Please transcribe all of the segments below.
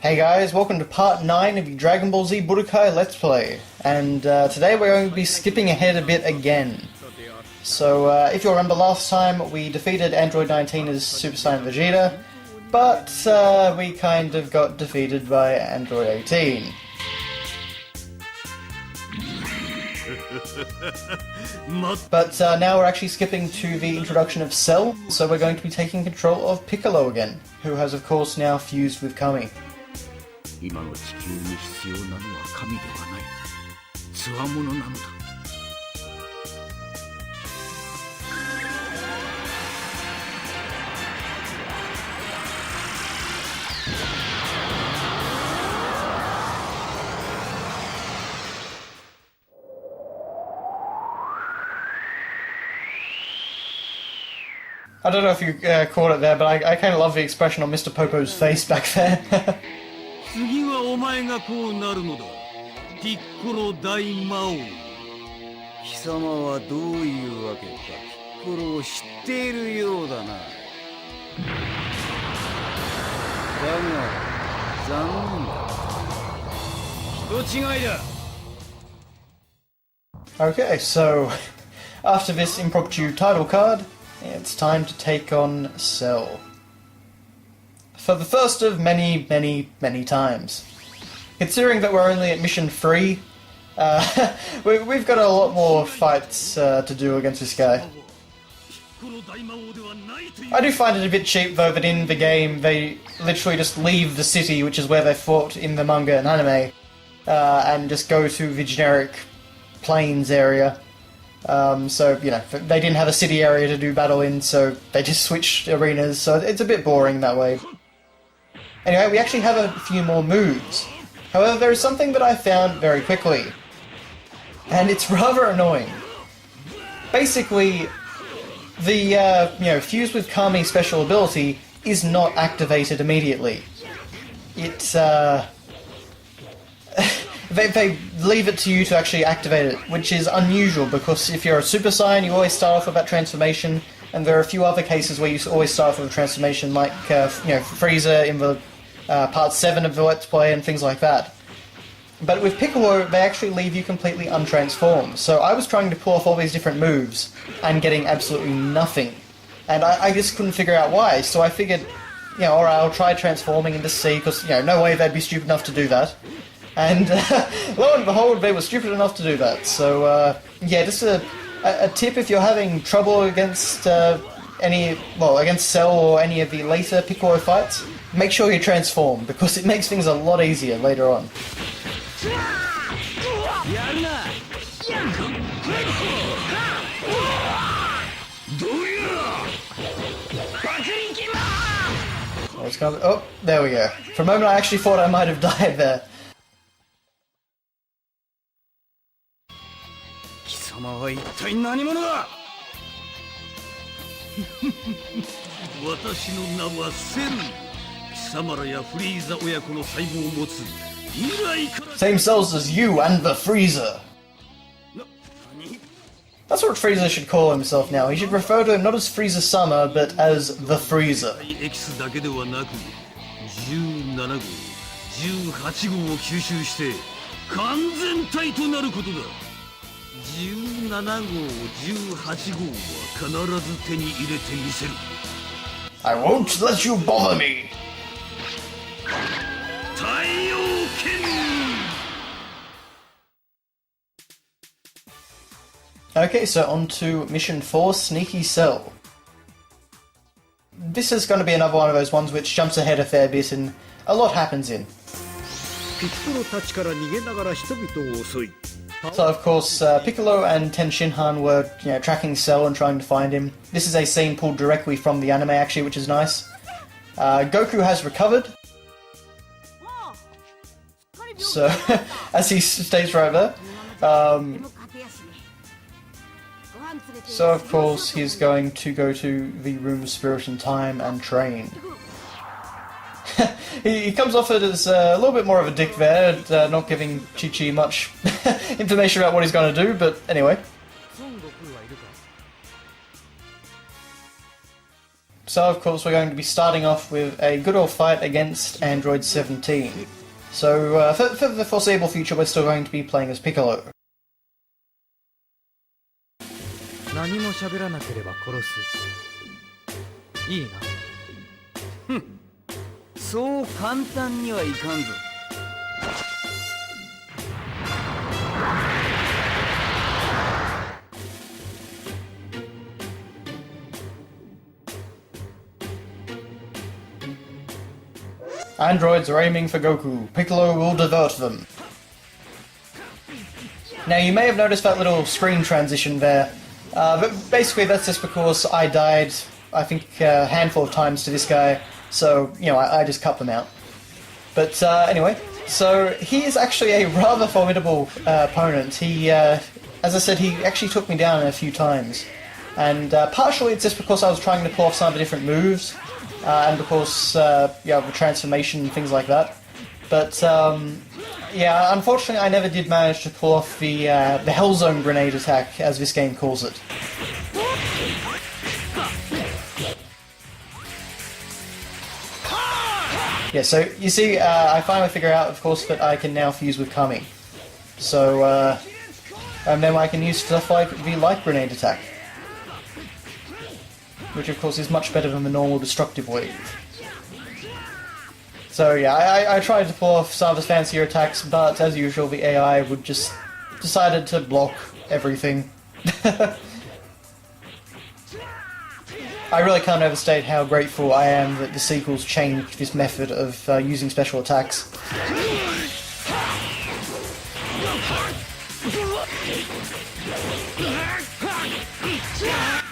Hey guys, welcome to part 9 of the Dragon Ball Z Budokai Let's Play. And today we're going to be skipping ahead a bit again. So if you'll remember last time, we defeated Android 19 as Super Saiyan Vegeta, but we kind of got defeated by Android 18. But now we're actually skipping to the introduction of Cell, so we're going to be taking control of Piccolo again, who has of course now fused with Kami. 今の地球に必要なのは神ではない。強者なのだ。I don't know if you caught it there, but I kind of love the expression on Mr. Popo's face back there. 次はお前がこうなるのだ。ピッコロ大魔王。貴様はどういうわけか、ピッコロを知っているようだな。だが、残念だ。人違いだ。Okay, so after this impromptu title card, it's time to take on Cell. For the first of many, many, many times. Considering that we're only at mission 3, we've got a lot more fights to do against this guy. I do find it a bit cheap though that in the game they literally just leave the city, which is where they fought in the manga and anime, and just go to the generic plains area. So, you know, they didn't have a city area to do battle in, so they just switched arenas, so it's a bit boring that way. Anyway, we actually have a few more moves. However, there is something that I found very quickly, and it's rather annoying. Basically, the, Fuse with Kami special ability is not activated immediately. It's, They leave it to you to actually activate it, which is unusual because if you're a Super Saiyan, you always start off with that transformation, and there are a few other cases where you always start off with a transformation, like Frieza in the part 7 of the Let's Play and things like that. But with Piccolo, they actually leave you completely untransformed. So I was trying to pull off all these different moves and getting absolutely nothing, and I just couldn't figure out why. So I figured, alright, I'll try transforming and just see, because no way they'd be stupid enough to do that. And lo and behold, they were stupid enough to do that. So just a tip if you're having trouble against against Cell or any of the later Piccolo fights, make sure you transform, because it makes things a lot easier later on. Oh, there we go. For a moment I actually thought I might have died there. 貴様は一体何者だ。私の名はセル。貴様らやフリーザ親子の細胞を持つ未来から。 Same cells as you and the Frieza. That's what Frieza should call himself now. He should refer to him not as Frieza-sama, but as the Frieza. エキスだけではなく、17号、18号を吸収して完全体となることだ。17号、18号は必ず手に入れてみせる。I won't let you bother me. 太陽剣。 Okay, so on to Mission 4, Sneaky Cell. This is going to be another one of those ones which jumps ahead a fair bit and a lot happens in. ピッコロたちから逃げながら人々を襲い。 So of course, Piccolo and Ten Shinhan were, tracking Cell and trying to find him. This is a scene pulled directly from the anime actually, which is nice. Goku has recovered. So, as he states right there. So of course he's going to go to the Room of Spirit and Time and train. he comes off it as a little bit more of a dick there, not giving Chi-Chi much information about what he's going to do, but anyway. So of course we're going to be starting off with a good old fight against Android 17. So for the foreseeable future we're still going to be playing as Piccolo. 何も喋らなければ殺す。いいな。ふん。そう簡単にはいかんぞ。Androids are aiming for Goku. Piccolo will divert them. Now you may have noticed that little screen transition there, but basically that's just because I died, I think, a handful of times to this guy, so, you know, I just cut them out. But anyway, so he is actually a rather formidable opponent. He, as I said, he actually took me down a few times. And partially it's just because I was trying to pull off some of the different moves, and because, yeah, the transformation and things like that. But, yeah, unfortunately I never did manage to pull off the Hell Zone grenade attack, as this game calls it. Yeah, so, you see, I finally figure out, of course, that I can now fuse with Kami. So, and then I can use stuff like the light grenade attack. Which of course is much better than the normal destructive wave. So yeah, I tried to pull off some of his fancier attacks, but as usual the AI would just decided to block everything. I really can't overstate how grateful I am that the sequels changed this method of using special attacks.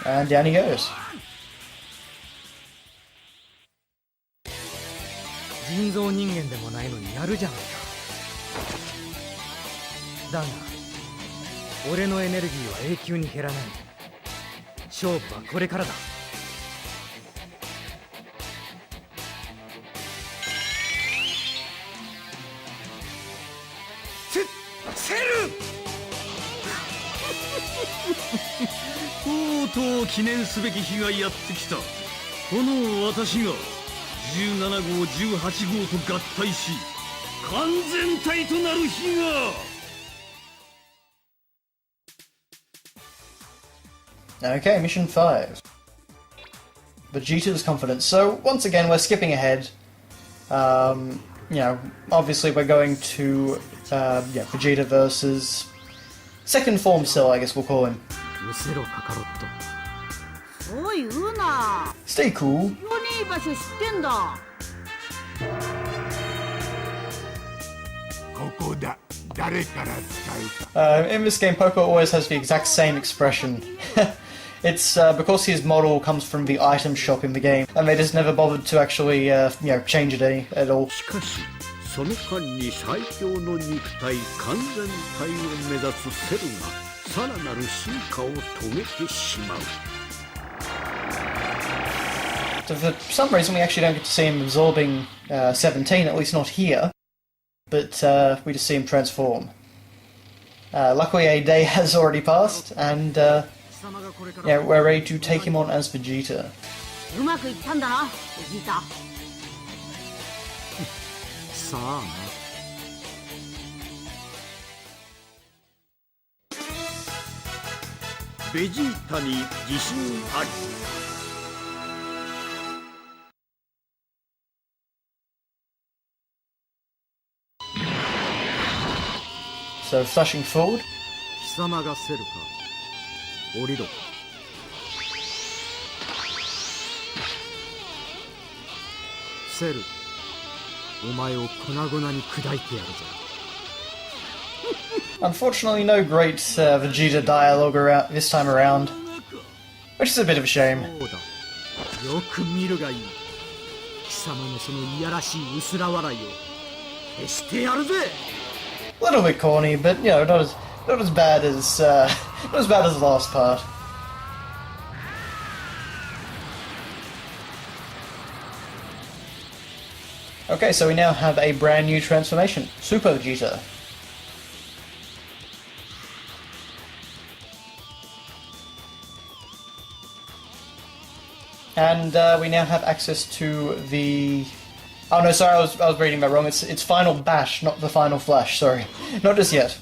And down he goes. 人造人間でもないのにやるじゃないか。だが俺のエネルギーは永久に減らない。勝負はこれからだ。セルとうとう記念すべき日がやってきた。この私が17号18号と合体し完全体となる日が。 Okay, mission 5. Vegeta's confidence. So once again we're skipping ahead. You know, obviously we're going to yeah, Vegeta versus second form Cell, I guess we'll call him. Stay cool. In this game, Poco always has the exact same expression. It's because his model comes from the item shop in the game, and they just never bothered to actually, you know, change it at all. その間に最強の肉体完全体を目指すセルがさらなる進化を遂げてしまう。 So for some reason we actually don't get to see him absorbing 17, at least not here, but we just see him transform. Luckily a day has already passed, and yeah, we're ready to take him on as Vegeta. さあな。ベジータに自信あり。So flashing forward. 貴様がセルか。降りろ。セル。 お前を粉々に砕いてやるぞ。Unfortunately, no great Vegeta dialogue this time around, which is a bit of a shame. よく見るがいい。貴様のそのいやらしい薄ら笑いを消してやるぜ。A little bit corny, but you know, not as bad as not as bad as the last part. Okay, so we now have a brand new transformation, Super Vegeta. And we now have access to the... Oh no, sorry, I was reading that wrong. It's Final Bash, not the Final Flash, sorry. Not just yet.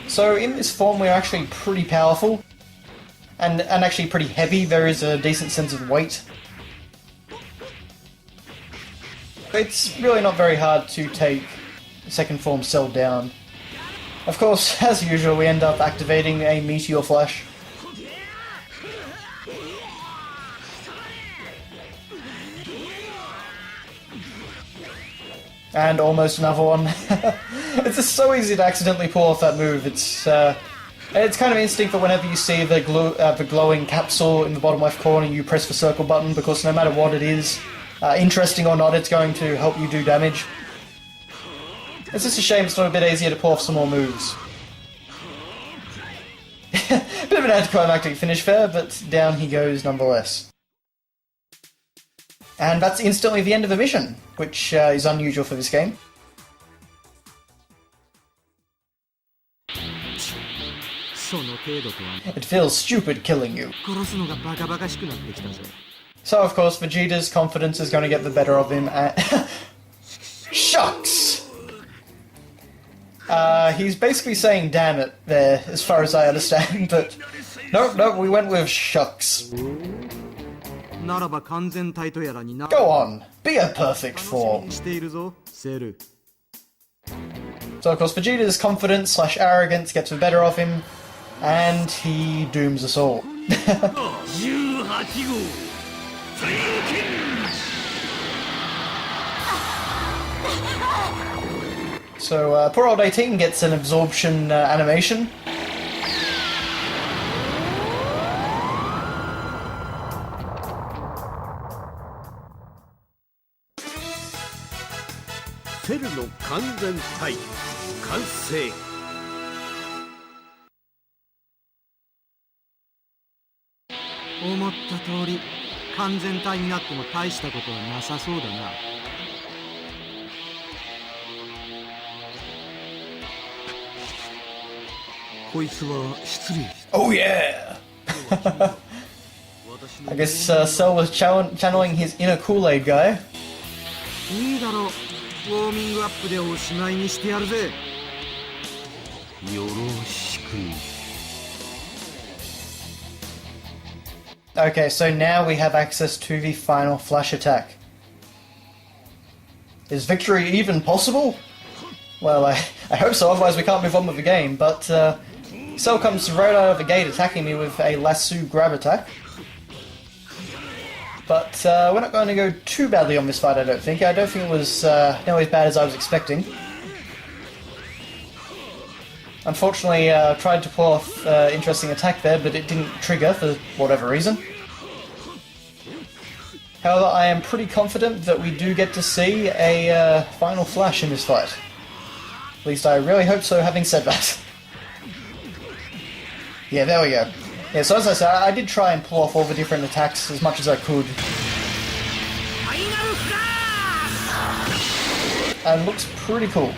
So in this form we're actually pretty powerful. And actually pretty heavy. There is a decent sense of weight. It's really not very hard to take second form Cell down. Of course, as usual, we end up activating a Meteor Flash. And almost another one. It's just so easy to accidentally pull off that move. It's kind of instinct for whenever you see the glowing capsule in the bottom left corner, you press the circle button, because no matter what it is, interesting or not, it's going to help you do damage. It's just a shame it's not a bit easier to pull off some more moves. Bit of an anticlimactic finish there, but down he goes nonetheless. And that's instantly the end of the mission, which is unusual for this game. It feels stupid killing you. So of course Vegeta's confidence is going to get the better of him and... Shucks! He's basically saying damn it there, as far as I understand, but... No, we went with shucks. Go on, be a perfect form. So of course Vegeta's confidence / arrogance gets the better of him, and he dooms us all. So poor old 18 gets an absorption animation. Oh yeah! I guess Cell was channeling his inner Kool-Aid guy. Okay, so now we have access to the final flash attack. Is victory even possible? Well, I hope so, otherwise we can't move on with the game, but Cell comes right out of the gate attacking me with a lasso grab attack. But we're not going to go too badly on this fight, I don't think. I don't think it was nearly as bad as I was expecting. Unfortunately, tried to pull off interesting attack there, but it didn't trigger for whatever reason. However, I am pretty confident that we do get to see a final flash in this fight. At least I really hope so, having said that. Yeah, there we go. Yeah, so as I said, I did try and pull off all the different attacks as much as I could. And looks pretty cool.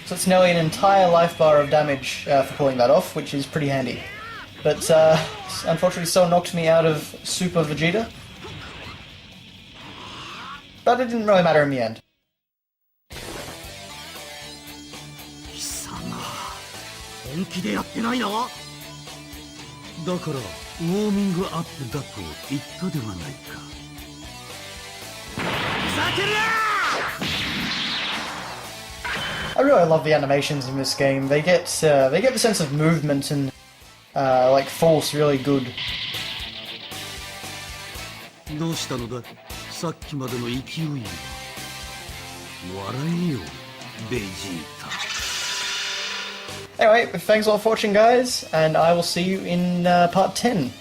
So it's nearly an entire life bar of damage for pulling that off, which is pretty handy. But unfortunately Cell knocked me out of Super Vegeta. But it didn't really matter in the end. I really love the animations in this game. They get the sense of movement and like force really good. Anyway, thanks a lot for watching, guys, and I will see you in part 10.